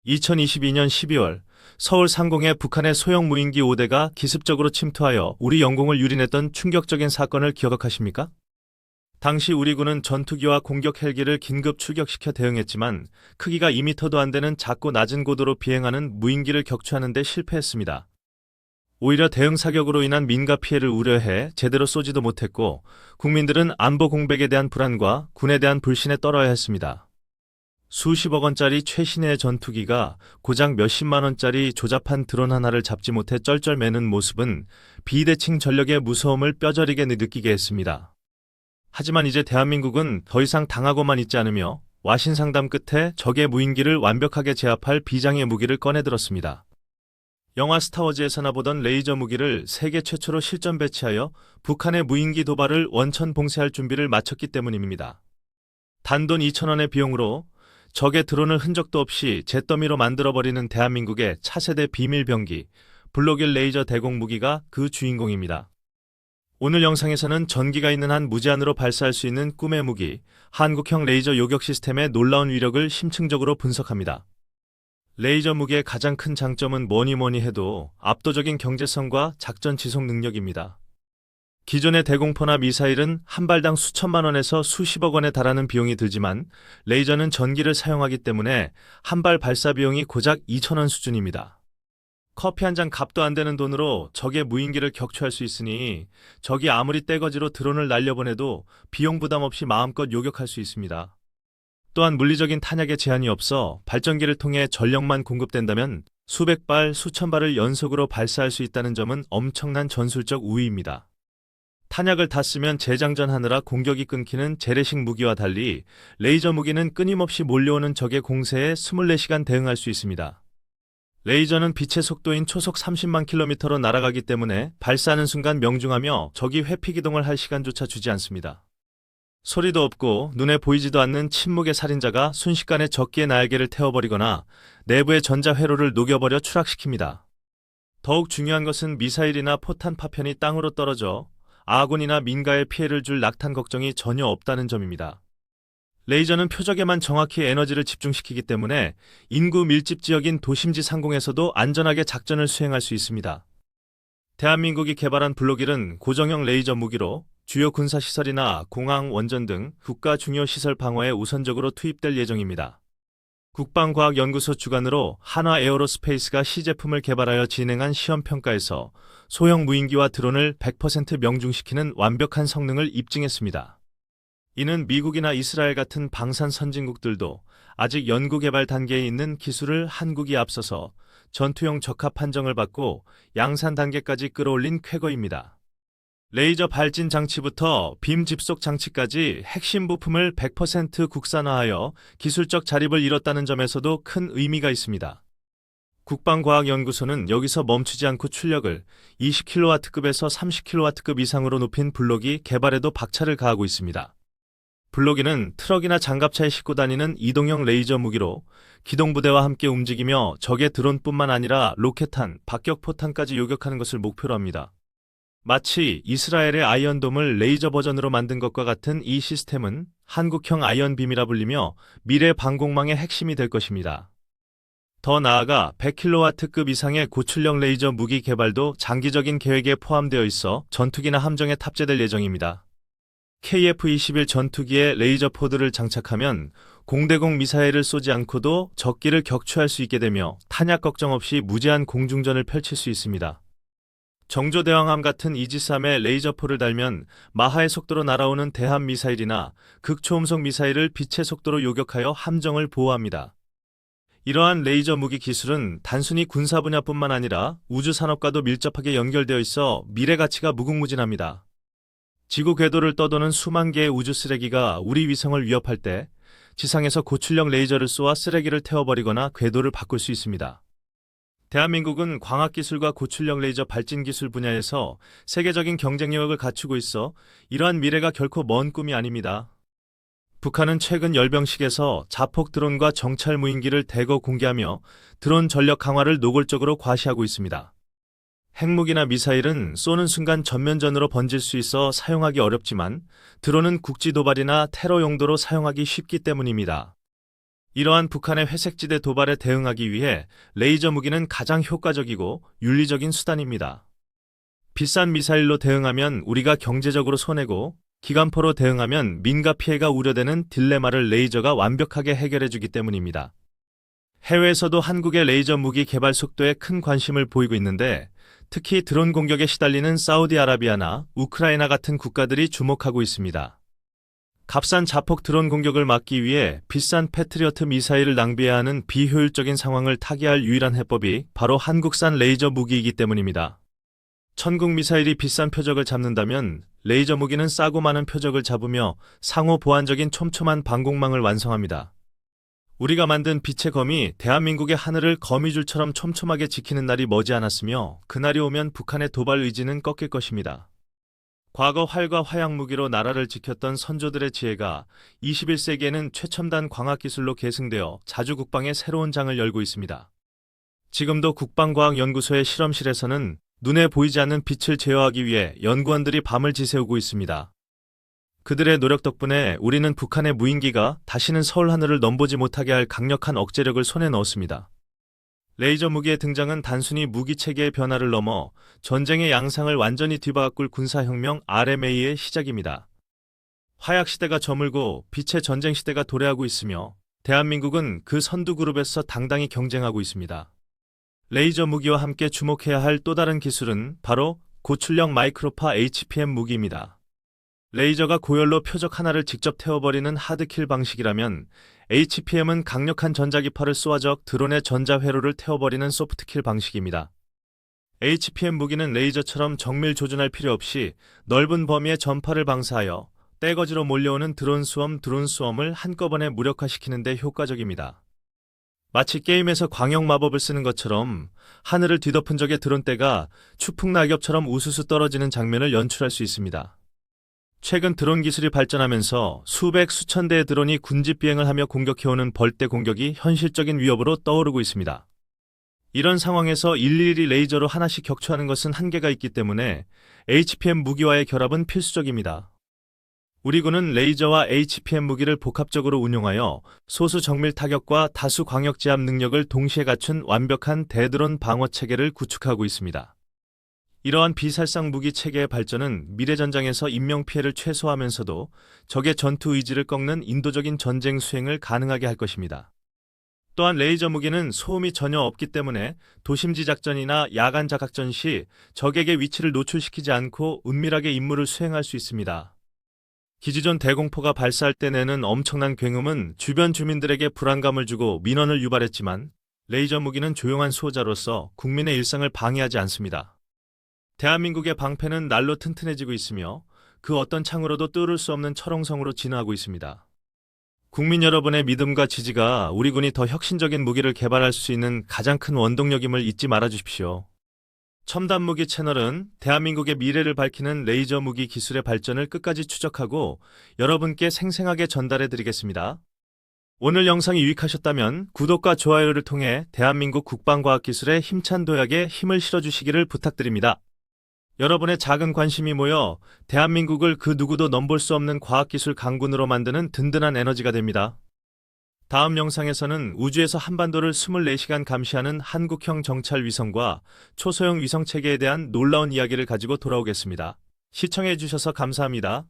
2022년 12월 서울 상공에 북한의 소형 무인기 5대가 기습적으로 침투하여 우리 영공을 유린했던 충격적인 사건을 기억하십니까? 당시 우리 군은 전투기와 공격 헬기를 긴급 출격시켜 대응했지만 크기가 2m도 안 되는 작고 낮은 고도로 비행하는 무인기를 격추하는 데 실패했습니다. 오히려 대응 사격으로 인한 민가 피해를 우려해 제대로 쏘지도 못했고 국민들은 안보 공백에 대한 불안과 군에 대한 불신에 떨어야 했습니다. 수십억 원짜리 최신의 전투기가 고작 몇십만 원짜리 조잡한 드론 하나를 잡지 못해 쩔쩔매는 모습은 비대칭 전력의 무서움을 뼈저리게 느끼게 했습니다. 하지만 이제 대한민국은 더 이상 당하고만 있지 않으며 와신 상담 끝에 적의 무인기를 완벽하게 제압할 비장의 무기를 꺼내들었습니다. 영화 스타워즈에서나 보던 레이저 무기를 세계 최초로 실전 배치하여 북한의 무인기 도발을 원천 봉쇄할 준비를 마쳤기 때문입니다. 단돈 2,000원의 비용으로 적의 드론을 흔적도 없이 잿더미로 만들어버리는 대한민국의 차세대 비밀병기, 블록일 레이저 대공 무기가 그 주인공입니다. 오늘 영상에서는 전기가 있는 한 무제한으로 발사할 수 있는 꿈의 무기, 한국형 레이저 요격 시스템의 놀라운 위력을 심층적으로 분석합니다. 레이저 무기의 가장 큰 장점은 뭐니 해도 압도적인 경제성과 작전 지속 능력입니다. 기존의 대공포나 미사일은 한 발당 수천만 원에서 수십억 원에 달하는 비용이 들지만 레이저는 전기를 사용하기 때문에 한 발 발사 비용이 고작 2,000원 수준입니다. 커피 한 잔 값도 안 되는 돈으로 적의 무인기를 격추할 수 있으니 적이 아무리 떼거지로 드론을 날려보내도 비용 부담 없이 마음껏 요격할 수 있습니다. 또한 물리적인 탄약에 제한이 없어 발전기를 통해 전력만 공급된다면 수백 발, 수천 발을 연속으로 발사할 수 있다는 점은 엄청난 전술적 우위입니다. 탄약을 다 쓰면 재장전하느라 공격이 끊기는 재래식 무기와 달리 레이저 무기는 끊임없이 몰려오는 적의 공세에 24시간 대응할 수 있습니다. 레이저는 빛의 속도인 초속 30만 킬로미터로 날아가기 때문에 발사하는 순간 명중하며 적이 회피 기동을 할 시간조차 주지 않습니다. 소리도 없고 눈에 보이지도 않는 침묵의 살인자가 순식간에 적기의 날개를 태워버리거나 내부의 전자회로를 녹여버려 추락시킵니다. 더욱 중요한 것은 미사일이나 포탄 파편이 땅으로 떨어져 아군이나 민가에 피해를 줄 낙탄 걱정이 전혀 없다는 점입니다. 레이저는 표적에만 정확히 에너지를 집중시키기 때문에 인구 밀집 지역인 도심지 상공에서도 안전하게 작전을 수행할 수 있습니다. 대한민국이 개발한 블록일은 고정형 레이저 무기로 주요 군사시설이나 공항, 원전 등 국가 중요 시설 방어에 우선적으로 투입될 예정입니다. 국방과학연구소 주관으로 한화에어로스페이스가 시제품을 개발하여 진행한 시험평가에서 소형 무인기와 드론을 100% 명중시키는 완벽한 성능을 입증했습니다. 이는 미국이나 이스라엘 같은 방산 선진국들도 아직 연구개발 단계에 있는 기술을 한국이 앞서서 전투용 적합 판정을 받고 양산 단계까지 끌어올린 쾌거입니다. 레이저 발진 장치부터 빔 집속 장치까지 핵심 부품을 100% 국산화하여 기술적 자립을 이뤘다는 점에서도 큰 의미가 있습니다. 국방과학연구소는 여기서 멈추지 않고 출력을 20kW급에서 30kW급 이상으로 높인 블록이 개발에도 박차를 가하고 있습니다. 블록이는 트럭이나 장갑차에 싣고 다니는 이동형 레이저 무기로 기동부대와 함께 움직이며 적의 드론뿐만 아니라 로켓탄, 박격포탄까지 요격하는 것을 목표로 합니다. 마치 이스라엘의 아이언돔을 레이저 버전으로 만든 것과 같은 이 시스템은 한국형 아이언빔이라 불리며 미래 방공망의 핵심이 될 것입니다. 더 나아가 100kW급 이상의 고출력 레이저 무기 개발도 장기적인 계획에 포함되어 있어 전투기나 함정에 탑재될 예정입니다. KF-21 전투기에 레이저 포드를 장착하면 공대공 미사일을 쏘지 않고도 적기를 격추할 수 있게 되며 탄약 걱정 없이 무제한 공중전을 펼칠 수 있습니다. 정조대왕함 같은 이지스함에 레이저포를 달면 마하의 속도로 날아오는 대함 미사일이나 극초음속 미사일을 빛의 속도로 요격하여 함정을 보호합니다. 이러한 레이저 무기 기술은 단순히 군사 분야뿐만 아니라 우주 산업과도 밀접하게 연결되어 있어 미래 가치가 무궁무진합니다. 지구 궤도를 떠도는 수만 개의 우주 쓰레기가 우리 위성을 위협할 때 지상에서 고출력 레이저를 쏘아 쓰레기를 태워버리거나 궤도를 바꿀 수 있습니다. 대한민국은 광학기술과 고출력 레이저 발진 기술 분야에서 세계적인 경쟁력을 갖추고 있어 이러한 미래가 결코 먼 꿈이 아닙니다. 북한은 최근 열병식에서 자폭 드론과 정찰 무인기를 대거 공개하며 드론 전력 강화를 노골적으로 과시하고 있습니다. 핵무기나 미사일은 쏘는 순간 전면전으로 번질 수 있어 사용하기 어렵지만 드론은 국지 도발이나 테러 용도로 사용하기 쉽기 때문입니다. 이러한 북한의 회색지대 도발에 대응하기 위해 레이저 무기는 가장 효과적이고 윤리적인 수단입니다. 비싼 미사일로 대응하면 우리가 경제적으로 손해고 기관포로 대응하면 민가 피해가 우려되는 딜레마를 레이저가 완벽하게 해결해주기 때문입니다. 해외에서도 한국의 레이저 무기 개발 속도에 큰 관심을 보이고 있는데 특히 드론 공격에 시달리는 사우디아라비아나 우크라이나 같은 국가들이 주목하고 있습니다. 값싼 자폭 드론 공격을 막기 위해 비싼 패트리어트 미사일을 낭비해야 하는 비효율적인 상황을 타개할 유일한 해법이 바로 한국산 레이저 무기이기 때문입니다. 천국 미사일이 비싼 표적을 잡는다면 레이저 무기는 싸고 많은 표적을 잡으며 상호 보완적인 촘촘한 방공망을 완성합니다. 우리가 만든 빛의 검이 대한민국의 하늘을 거미줄처럼 촘촘하게 지키는 날이 머지않았으며 그날이 오면 북한의 도발 의지는 꺾일 것입니다. 과거 활과 화약 무기로 나라를 지켰던 선조들의 지혜가 21세기에는 최첨단 광학기술로 계승되어 자주 국방의 새로운 장을 열고 있습니다. 지금도 국방과학연구소의 실험실에서는 눈에 보이지 않는 빛을 제어하기 위해 연구원들이 밤을 지새우고 있습니다. 그들의 노력 덕분에 우리는 북한의 무인기가 다시는 서울 하늘을 넘보지 못하게 할 강력한 억제력을 손에 넣었습니다. 레이저 무기의 등장은 단순히 무기 체계의 변화를 넘어 전쟁의 양상을 완전히 뒤바꿀 군사혁명 RMA의 시작입니다. 화약 시대가 저물고 빛의 전쟁 시대가 도래하고 있으며 대한민국은 그 선두 그룹에서 당당히 경쟁하고 있습니다. 레이저 무기와 함께 주목해야 할 또 다른 기술은 바로 고출력 마이크로파 HPM 무기입니다. 레이저가 고열로 표적 하나를 직접 태워버리는 하드킬 방식이라면 HPM은 강력한 전자기파를 쏘아적 드론의 전자회로를 태워버리는 소프트킬 방식입니다. HPM 무기는 레이저처럼 정밀 조준할 필요 없이 넓은 범위의 전파를 방사하여 떼거지로 몰려오는 드론 수험을 한꺼번에 무력화시키는 데 효과적입니다. 마치 게임에서 광역 마법을 쓰는 것처럼 하늘을 뒤덮은 적의 드론떼가 추풍 낙엽처럼 우수수 떨어지는 장면을 연출할 수 있습니다. 최근 드론 기술이 발전하면서 수백 수천 대의 드론이 군집 비행을 하며 공격해오는 벌떼 공격이 현실적인 위협으로 떠오르고 있습니다. 이런 상황에서 일일이 레이저로 하나씩 격추하는 것은 한계가 있기 때문에 HPM 무기와의 결합은 필수적입니다. 우리 군은 레이저와 HPM 무기를 복합적으로 운용하여 소수 정밀 타격과 다수 광역 제압 능력을 동시에 갖춘 완벽한 대드론 방어 체계를 구축하고 있습니다. 이러한 비살상 무기 체계의 발전은 미래 전장에서 인명피해를 최소화하면서도 적의 전투 의지를 꺾는 인도적인 전쟁 수행을 가능하게 할 것입니다. 또한 레이저 무기는 소음이 전혀 없기 때문에 도심지 작전이나 야간 자각전 시 적에게 위치를 노출시키지 않고 은밀하게 임무를 수행할 수 있습니다. 기지존 대공포가 발사할 때 내는 엄청난 굉음은 주변 주민들에게 불안감을 주고 민원을 유발했지만 레이저 무기는 조용한 수호자로서 국민의 일상을 방해하지 않습니다. 대한민국의 방패는 날로 튼튼해지고 있으며 그 어떤 창으로도 뚫을 수 없는 철옹성으로 진화하고 있습니다. 국민 여러분의 믿음과 지지가 우리 군이 더 혁신적인 무기를 개발할 수 있는 가장 큰 원동력임을 잊지 말아 주십시오. 첨단 무기 채널은 대한민국의 미래를 밝히는 레이저 무기 기술의 발전을 끝까지 추적하고 여러분께 생생하게 전달해 드리겠습니다. 오늘 영상이 유익하셨다면 구독과 좋아요를 통해 대한민국 국방과학기술의 힘찬 도약에 힘을 실어주시기를 부탁드립니다. 여러분의 작은 관심이 모여 대한민국을 그 누구도 넘볼 수 없는 과학기술 강군으로 만드는 든든한 에너지가 됩니다. 다음 영상에서는 우주에서 한반도를 24시간 감시하는 한국형 정찰 위성과 초소형 위성 체계에 대한 놀라운 이야기를 가지고 돌아오겠습니다. 시청해주셔서 감사합니다.